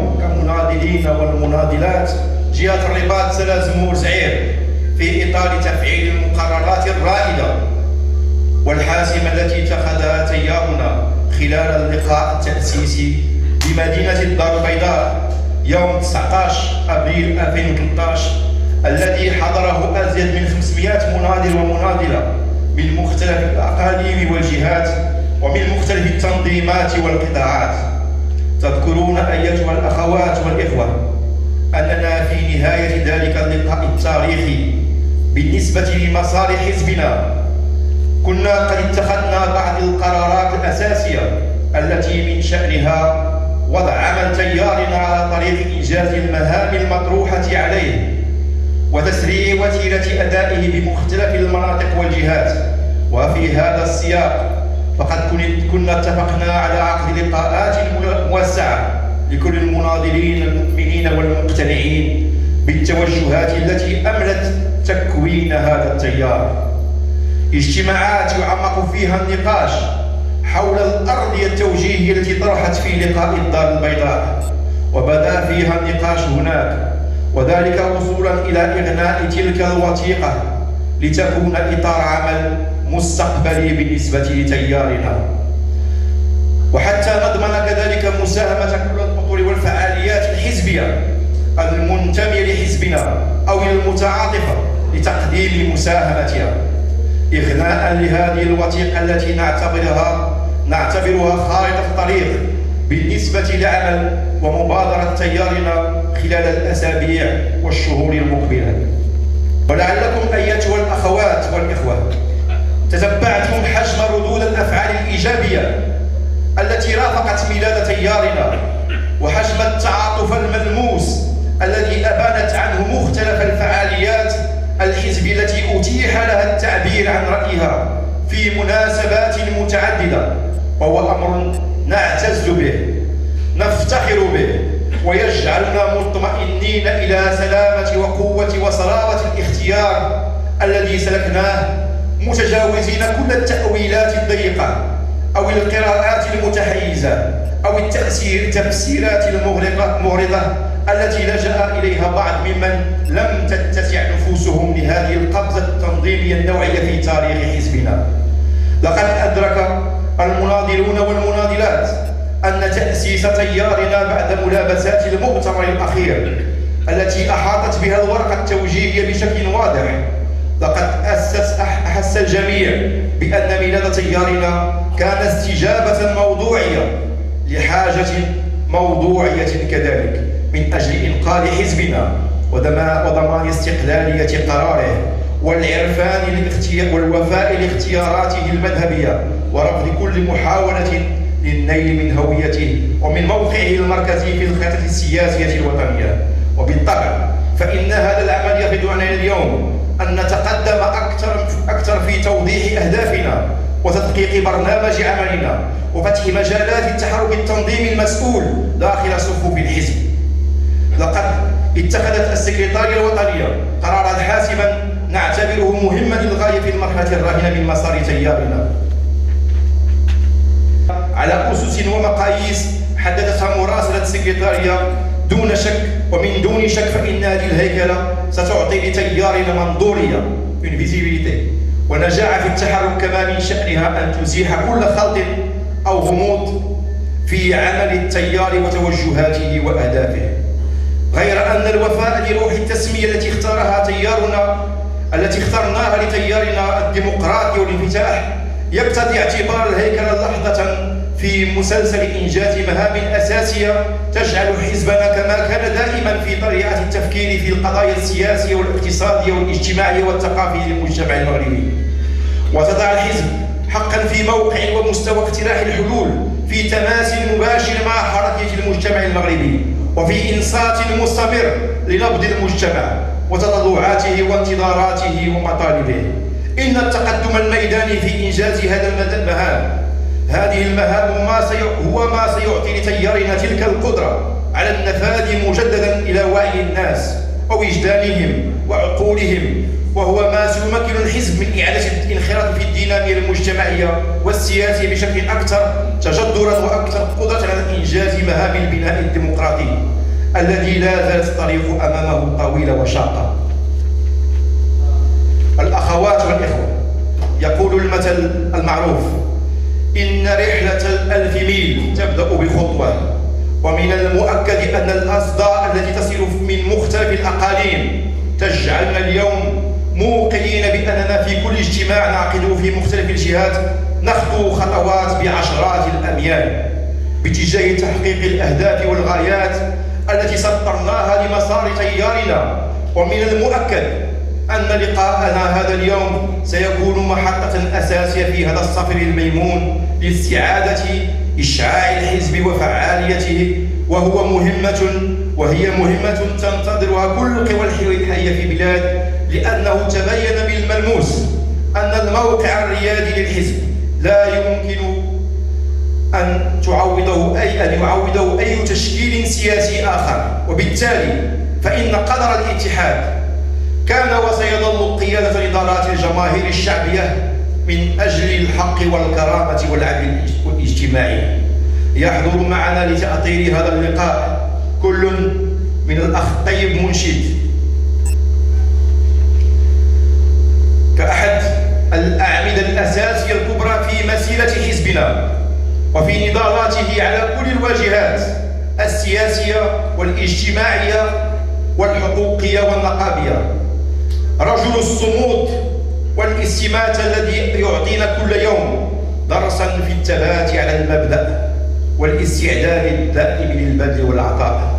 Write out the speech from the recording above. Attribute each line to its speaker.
Speaker 1: اليوم كمناضلين والمناضلات جهة الرباط سلازمور زعير في إطار تفعيل المقررات الرائدة والحاسمة التي اتخذها تيارنا خلال اللقاء التأسيسي بمدينة الدار البيضاء يوم 19 أبريل 2013 الذي حضره أزيد من 500 مناضل ومناضلة من مختلف الأقاليم والجهات ومن مختلف التنظيمات والقطاعات. تذكرون أيتها الأخوات والإخوة أننا في نهاية ذلك اللقاء التاريخي بالنسبة لمصالح حزبنا كنا قد اتخذنا بعض القرارات الأساسية التي من شأنها وضع عمل تيارنا على طريق إنجاز المهام المطروحة عليه وتسريع وتيرة أدائه بمختلف المناطق والجهات. وفي هذا السياق فقد كنا اتفقنا على عقد لقاءات موسعة لكل المناضلين المؤمنين والمقتنعين بالتوجهات التي أملت تكوين هذا التيار، اجتماعات يعمق فيها النقاش حول الأرضية التوجيهية التي طرحت في لقاء الدار البيضاء وبدأ فيها النقاش هناك، وذلك وصولا إلى إغناء تلك الوثيقة لتكون إطار عمل مستقبلي بالنسبة لتيارنا، وحتى نضمن كذلك مساهمة كل الأطر والفعاليات الحزبية المنتمية لحزبنا أو المتعاطفة لتقديم مساهمتها إغناء لهذه الوثيقة التي نعتبرها خارطة الطريق بالنسبة لعمل ومبادرة تيارنا خلال الأسابيع والشهور المقبلة. ولعلكم أيتها الأخوات والإخوة تتبعتم حجم ردود الأفعال الإيجابية التي رافقت ميلاد تيارنا وحجم التعاطف الملموس الذي أبانت عنه مختلف الفعاليات الحزبية التي أتيح لها التعبير عن رأيها في مناسبات متعددة، وهو أمر نعتز به نفتخر به ويجعلنا مطمئنين إلى سلامة وقوة وصلابة الاختيار الذي سلكناه، متجاوزين كل التأويلات الضيقة أو القراءات المتحيزة أو التفسيرات المغرضة التي لجأ إليها بعض ممن لم تتسع نفوسهم لهذه القفزة التنظيمية النوعية في تاريخ حزبنا. لقد أدرك المناضلون والمناضلات أن تأسيس تيارنا بعد ملابسات المؤتمر الأخير التي أحاطت بها الورقة التوجيهية بشكل واضح، لقد أحس الجميع بأن ميلاد تيارنا كان استجابة موضوعية لحاجة موضوعية كذلك من أجل إنقاذ حزبنا وضمان استقلالية قراره والعرفان والوفاء لاختياراته المذهبية ورفض كل محاولة للنيل من هويته ومن موقعه المركزي في الخطة السياسية الوطنية. وبالطبع فإن هذا العمل يفيدنا اليوم أن نتقدم أكثر في توضيح أهدافنا وتدقيق برنامج عملنا وفتح مجالات التحرك التنظيمي المسؤول داخل صفوف الحزب. لقد اتخذت السكرتارية الوطنية قرارا حاسما نعتبره مهما للغاية في المرحلة الراهنة من مسار تيارنا على أسس ومقاييس حددتها مراسلة السكرتارية دون شك، ومن دون شك فإن هذه الهيكلة ستعطي لتيارنا منظورية فيزيبيليتي ونجاعة في التحرك، كما من شأنها أن تزيح كل خلط أو غموض في عمل التيار وتوجهاته وأهدافه. غير أن الوفاء لروح التسمية التي اخترناها لتيارنا الديمقراطي والانفتاح يقتضي اعتبار الهيكلة لحظة في مسلسل إنجاز مهام أساسية تجعل حزبنا كما كان دائما في طريقة التفكير في القضايا السياسية والاقتصادية والاجتماعية والثقافية للمجتمع المغربي، وتضع الحزب حقا في موقع ومستوى اقتراح الحلول في تماس مباشر مع حركة المجتمع المغربي وفي إنصات مستمر لنبض المجتمع وتطلعاته وانتظاراته ومطالبه. إن التقدم الميداني في إنجاز هذه المهام هو ما سيعطي لتيارنا تلك القدرة على النفاذ مجددا إلى وعي الناس ووجدانهم وعقولهم، وهو ما سيمكن الحزب من إعادة الانخراط في الدينامية المجتمعية والسياسية بشكل أكثر تجدرا وأكثر قدرة على إنجاز مهام البناء الديمقراطي الذي لا زالت الطريق أمامه طويلة وشاقة. الأخوات والإخوة، يقول المثل المعروف: إن رحلة الألف ميل تبدأ بخطوة. ومن المؤكد أن الأصداء التي تصل من مختلف الأقاليم تجعلنا اليوم موقنين بأننا في كل اجتماع نعقده في مختلف الجهات نخطو خطوات بعشرات الأميال باتجاه تحقيق الأهداف والغايات التي سطرناها لمسار تيارنا. ومن المؤكد أن لقاءنا هذا اليوم سيكون محطة أساسية في هذا السفر الميمون لاستعادة إشعاع الحزب وفعاليته، وهي مهمة تنتظرها كل قوى الحية في البلاد، لأنه تبين بالملموس أن الموقع الريادي للحزب لا يمكن أن يعوضه أي تشكيل سياسي آخر. وبالتالي فإن قدر الاتحاد كان وسيظل قيادة إدارات الجماهير الشعبية من أجل الحق والكرامة والعدل الاجتماعي. يحضر معنا لتأطير هذا اللقاء كل من الأخ طيب منشد كأحد الأعمدة الأساسية الكبرى في مسيرة حزبنا وفي نضالاته على كل الواجهات السياسية والاجتماعية والحقوقية والنقابية، رجل الصمود والاستماتة الذي يعطينا كل يوم درسا في الثبات على المبدأ والاستعداد الدائم للبذل والعطاء.